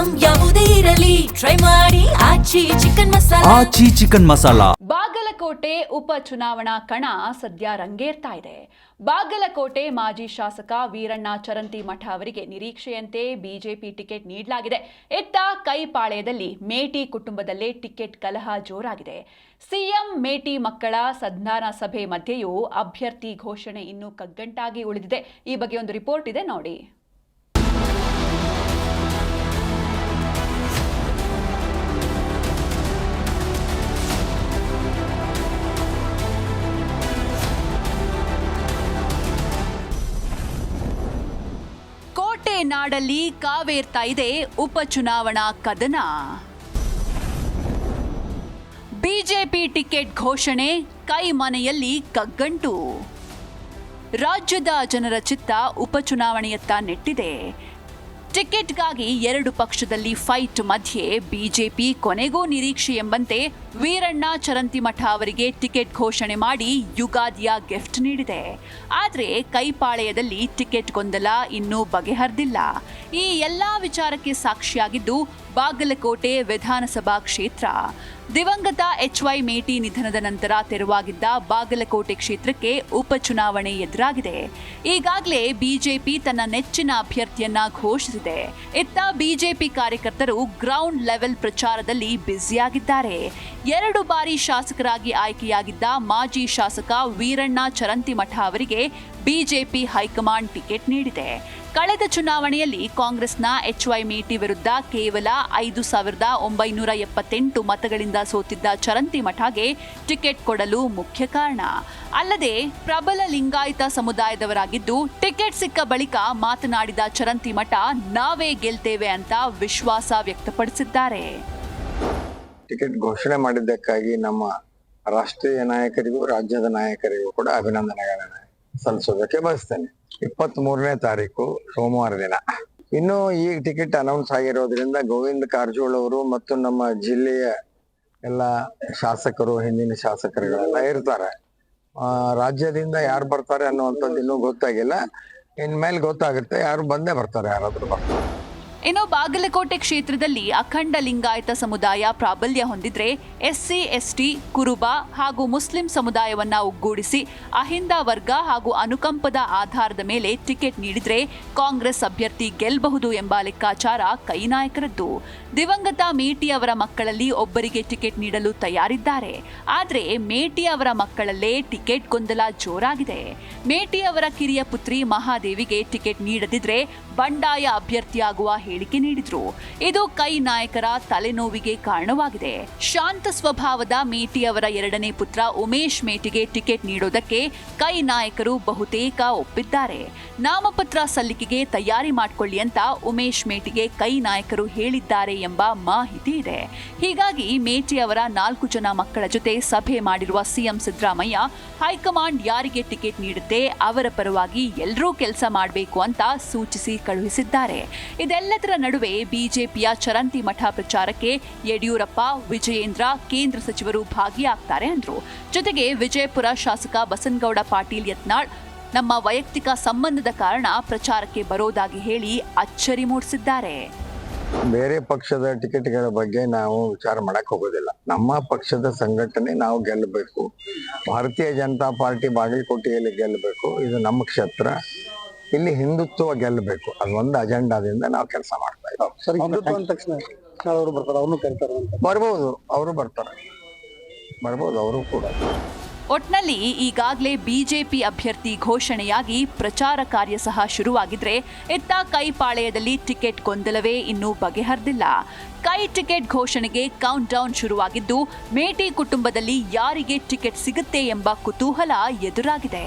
Item ಯಾವುದೇ ಇರಲಿ try ಮಾಡಿ ಆಚಿ ಚಿಕನ್ ಮಸಾಲಾ. ಬಾಗಲಕೋಟೆ ಉಪಚುನಾವಣಾ ಕಣ ಸದ್ಯ ರಂಗೇರ್ತಾ ಇದೆ. ಬಾಗಲಕೋಟೆ ಮಾಜಿ ಶಾಸಕ ವೀರಣ್ಣ ಚರಂತಿಮಠ ಅವರಿಗೆ ನಿರೀಕ್ಷೆಯಂತೆ ಬಿಜೆಪಿ ಟಿಕೆಟ್ ನೀಡಲಾಗಿದೆ. ಇತ್ತ ಕೈಪಾಳ್ಯದಲ್ಲಿ ಮೇಟಿ ಕುಟುಂಬದಲ್ಲೇ ಟಿಕೆಟ್ ಕಲಹ ಜೋರಾಗಿದೆ. ಸಿಎಂ ಮೇಟಿ ಮಕ್ಕಳ ಸಂಧಾನ ಸಭೆ ಮಧ್ಯೆಯೂ ಅಭ್ಯರ್ಥಿ ಘೋಷಣೆ ಇನ್ನೂ ಕಗ್ಗಂಟಾಗಿ ಉಳಿದಿದೆ. ಈ ಬಗ್ಗೆ ಒಂದು ರಿಪೋರ್ಟ್ ಇದೆ ನೋಡಿ. ನಾಡಲ್ಲಿ ಕಾವೇರ್ತಾ ಇದೆ ಉಪಚುನಾವಣಾ ಕದನ. ಬಿಜೆಪಿ ಟಿಕೆಟ್ ಘೋಷಣೆ, ಕೈ ಮನೆಯಲ್ಲಿ ಕಗ್ಗಂಟು. ರಾಜ್ಯದ ಜನರ ಚಿತ್ತ ಉಪಚುನಾವಣೆಯತ್ತ ನೆಟ್ಟಿದೆ. ಟಿಕೆಟ್ಗಾಗಿ ಎರಡು ಪಕ್ಷದಲ್ಲಿ ಫೈಟ್ ಮಧ್ಯೆ ಬಿಜೆಪಿ ಕೊನೆಗೂ ನಿರೀಕ್ಷೆ ಎಂಬಂತೆ ವೀರಣ್ಣ ಚರಂತಿಮಠ ಅವರಿಗೆ ಟಿಕೆಟ್ ಘೋಷಣೆ ಮಾಡಿ ಯುಗಾದಿಯ ಗಿಫ್ಟ್ ನೀಡಿದೆ. ಆದರೆ ಕೈಪಾಳ್ಯದಲ್ಲಿ ಟಿಕೆಟ್ ಗೊಂದಲ ಇನ್ನೂ ಬಗೆಹರಿದಿಲ್ಲ. ಈ ಎಲ್ಲಾ ವಿಚಾರಕ್ಕೆ ಸಾಕ್ಷಿಯಾಗಿದ್ದು ಬಾಗಲಕೋಟೆ ವಿಧಾನಸಭಾ ಕ್ಷೇತ್ರ. ದಿವಂಗತ HY ಮೇಟಿ ನಿಧನದ ನಂತರ ತೆರವಾಗಿದ್ದ ಬಾಗಲಕೋಟೆ ಕ್ಷೇತ್ರಕ್ಕೆ ಉಪಚುನಾವಣೆ ಎದುರಾಗಿದೆ. ಈಗಾಗಲೇ ಬಿಜೆಪಿ ತನ್ನ ನೆಚ್ಚಿನ ಅಭ್ಯರ್ಥಿಯನ್ನ ಘೋಷಿಸಿದೆ. ಇತ್ತ ಬಿಜೆಪಿ ಕಾರ್ಯಕರ್ತರು ಗ್ರೌಂಡ್ ಲೆವೆಲ್ ಪ್ರಚಾರದಲ್ಲಿ ಬ್ಯುಸಿಯಾಗಿದ್ದಾರೆ. 2 ಬಾರಿ ಶಾಸಕರಾಗಿ ಆಯ್ಕೆಯಾಗಿದ್ದ ಮಾಜಿ ಶಾಸಕ ವೀರಣ್ಣ ಚರಂತಿಮಠ ಅವರಿಗೆ ಬಿಜೆಪಿ ಹೈಕಮಾಂಡ್ ಟಿಕೆಟ್ ನೀಡಿದೆ. ಕಳೆದ ಚುನಾವಣೆಯಲ್ಲಿ ಕಾಂಗ್ರೆಸ್ನ HY ಮೇಟಿ ವಿರುದ್ಧ ಕೇವಲ 5,978 ಮತಗಳಿಂದ ಸೋತಿದ್ದ ಚರಂತಿಮಠಗೆ ಟಿಕೆಟ್ ಕೊಡಲು ಮುಖ್ಯ ಕಾರಣ. ಅಲ್ಲದೆ ಪ್ರಬಲ ಲಿಂಗಾಯತ ಸಮುದಾಯದವರಾಗಿದ್ದು ಟಿಕೆಟ್ ಸಿಕ್ಕ ಬಳಿಕ ಮಾತನಾಡಿದ ಚರಂತಿಮಠ ನಾವೇ ಗೆಲ್ತೇವೆ ಅಂತ ವಿಶ್ವಾಸ ವ್ಯಕ್ತಪಡಿಸಿದ್ದಾರೆ. ಟಿಕೆಟ್ ಘೋಷಣೆ ಮಾಡಿದ್ದಕ್ಕಾಗಿ ನಮ್ಮ ರಾಷ್ಟ್ರೀಯ ನಾಯಕರಿಗೂ ರಾಜ್ಯದ ನಾಯಕರಿಗೂ ಕೂಡ ಅಭಿನಂದನೆಗಳನ್ನು ಸಲ್ಲಿಸೋದಕ್ಕೆ ಬಯಸ್ತೇನೆ. 23ನೇ ತಾರೀಕು ಸೋಮವಾರ ದಿನ ಇನ್ನು ಈ ಟಿಕೆಟ್ ಅನೌನ್ಸ್ ಆಗಿರೋದ್ರಿಂದ ಗೋವಿಂದ ಕಾರಜೋಳ ಅವರು ಮತ್ತು ನಮ್ಮ ಜಿಲ್ಲೆಯ ಎಲ್ಲ ಶಾಸಕರು, ಹಿಂದಿನ ಶಾಸಕರುಗಳೆಲ್ಲ ಇರ್ತಾರೆ. ರಾಜ್ಯದಿಂದ ಯಾರು ಬರ್ತಾರೆ ಅನ್ನುವಂಥದ್ದು ಇನ್ನೂ ಗೊತ್ತಾಗಿಲ್ಲ. ಇನ್ಮೇಲೆ ಗೊತ್ತಾಗುತ್ತೆ, ಯಾರು ಬಂದೇ ಬರ್ತಾರೆ, ಯಾರಾದ್ರೂ ಬರ್ತಾರೆ. ಇನ್ನು ಬಾಗಲಕೋಟೆ ಕ್ಷೇತ್ರದಲ್ಲಿ ಅಖಂಡ ಲಿಂಗಾಯತ ಸಮುದಾಯ ಪ್ರಾಬಲ್ಯ ಹೊಂದಿದ್ರೆ SC ST ಕುರುಬ ಹಾಗೂ ಮುಸ್ಲಿಂ ಸಮುದಾಯವನ್ನ ಒಗ್ಗೂಡಿಸಿ ಅಹಿಂದ ವರ್ಗ ಹಾಗೂ ಅನುಕಂಪದ ಆಧಾರದ ಮೇಲೆ ಟಿಕೆಟ್ ನೀಡಿದ್ರೆ ಕಾಂಗ್ರೆಸ್ ಅಭ್ಯರ್ಥಿ ಗೆಲ್ಲಬಹುದು ಎಂಬ ಲೆಕ್ಕಾಚಾರ ಕೈ ನಾಯಕರದ್ದು. ದಿವಂಗತ ಮೇಟಿ ಅವರ ಮಕ್ಕಳಲ್ಲಿ ಒಬ್ಬರಿಗೆ ಟಿಕೆಟ್ ನೀಡಲು ತಯಾರಿದ್ದಾರೆ. ಆದರೆ ಮೇಟಿ ಅವರ ಮಕ್ಕಳಲ್ಲೇ ಟಿಕೆಟ್ ಗೊಂದಲ ಜೋರಾಗಿದೆ. ಮೇಟಿ ಅವರ ಕಿರಿಯ ಪುತ್ರಿ ಮಹಾದೇವಿಗೆ ಟಿಕೆಟ್ ನೀಡದಿದ್ರೆ ಬಂಡಾಯ ಅಭ್ಯರ್ಥಿಯಾಗುವ ಹೇಳಿಕೆ ನೀಡಿದ್ರು. ಇದು ಕೈ ನಾಯಕರ ತಲೆನೋವಿಗೆ ಕಾರಣವಾಗಿದೆ. ಶಾಂತ ಸ್ವಭಾವದ ಮೇಟಿ ಅವರ 2ನೇ ಪುತ್ರ ಉಮೇಶ್ ಮೇಟಿಗೆ ಟಿಕೆಟ್ ನೀಡೋದಕ್ಕೆ ಕೈ ನಾಯಕರು ಬಹುತೇಕ ಒಪ್ಪಿದ್ದಾರೆ. ನಾಮಪತ್ರ ಸಲ್ಲಿಕೆಗೆ ತಯಾರಿ ಮಾಡಿಕೊಳ್ಳಿ ಅಂತ ಉಮೇಶ್ ಮೇಟಿಗೆ ಕೈ ನಾಯಕರು ಹೇಳಿದ್ದಾರೆ ಎಂಬ ಮಾಹಿತಿ ಇದೆ. ಹೀಗಾಗಿ ಮೇಟಿ ಅವರ 4 ಜನ ಮಕ್ಕಳ ಜೊತೆ ಸಭೆ ಮಾಡಿರುವ ಸಿಎಂ ಸಿದ್ದರಾಮಯ್ಯ ಹೈಕಮಾಂಡ್ ಯಾರಿಗೆ ಟಿಕೆಟ್ ನೀಡುತ್ತೆ ಅವರ ಪರವಾಗಿ ಎಲ್ಲರೂ ಕೆಲಸ ಮಾಡಬೇಕು ಅಂತ ಸೂಚಿಸಿ ಕಳುಹಿಸಿದ್ದಾರೆ. ಇದೆಲ್ಲದರ ನಡುವೆ ಬಿಜೆಪಿಯ ಚರಂತಿಮಠ ಪ್ರಚಾರಕ್ಕೆ ಯಡಿಯೂರಪ್ಪ, ವಿಜಯೇಂದ್ರ, ಕೇಂದ್ರ ಸಚಿವರು ಭಾಗಿಯಾಗ್ತಾರೆ ಅಂದ್ರು. ಜೊತೆಗೆ ವಿಜಯಪುರ ಶಾಸಕ ಬಸನಗೌಡ ಪಾಟೀಲ್ ಯತ್ನಾಳ್ ನಮ್ಮ ವೈಯಕ್ತಿಕ ಸಂಬಂಧದ ಕಾರಣ ಪ್ರಚಾರಕ್ಕೆ ಬರೋದಾಗಿ ಹೇಳಿ ಅಚ್ಚರಿ ಮೂಡಿಸಿದ್ದಾರೆ. ಬೇರೆ ಪಕ್ಷದ ಟಿಕೆಟ್ಗಳ ಬಗ್ಗೆ ನಾವು ವಿಚಾರ ಮಾಡಕ್ ಹೋಗೋದಿಲ್ಲ. ನಮ್ಮ ಪಕ್ಷದ ಸಂಘಟನೆ ನಾವು ಗೆಲ್ಲಬೇಕು. ಭಾರತೀಯ ಜನತಾ ಪಾರ್ಟಿ ಬಾಗಲಕೋಟೆಯಲ್ಲಿ ಗೆಲ್ಲಬೇಕು. ಇದು ನಮ್ಮ ಕ್ಷೇತ್ರ. ಇಲ್ಲಿ ಹಿಂದುತ್ವ ಗೆಲ್ಲಬೇಕು. ಅದೊಂದು ಅಜೆಂಡಾದಿಂದ ನಾವು ಕೆಲಸ ಮಾಡ್ತಾ ಇದ್ದೀವಿ. ಬರ್ಬೋದು, ಅವರು ಬರ್ತಾರೆ, ಅವರು ಕೂಡ. ಒಟ್ನಲ್ಲಿ ಈಗಾಗಲೇ ಬಿಜೆಪಿ ಅಭ್ಯರ್ಥಿ ಘೋಷಣೆಯಾಗಿ ಪ್ರಚಾರ ಕಾರ್ಯ ಸಹ ಶುರುವಾಗಿದ್ರೆ ಇತ್ತ ಕೈಪಾಳ್ಯದಲ್ಲಿ ಟಿಕೆಟ್ ಗೊಂದಲವೇ ಇನ್ನೂ ಬಗೆಹರಿದಿಲ್ಲ. ಕೈ ಟಿಕೆಟ್ ಘೋಷಣೆಗೆ ಕೌಂಟ್ ಡೌನ್ ಶುರುವಾಗಿದ್ದು ಮೇಟಿ ಕುಟುಂಬದಲ್ಲಿ ಯಾರಿಗೆ ಟಿಕೆಟ್ ಸಿಗುತ್ತೆ ಎಂಬ ಕುತೂಹಲ ಎದುರಾಗಿದೆ.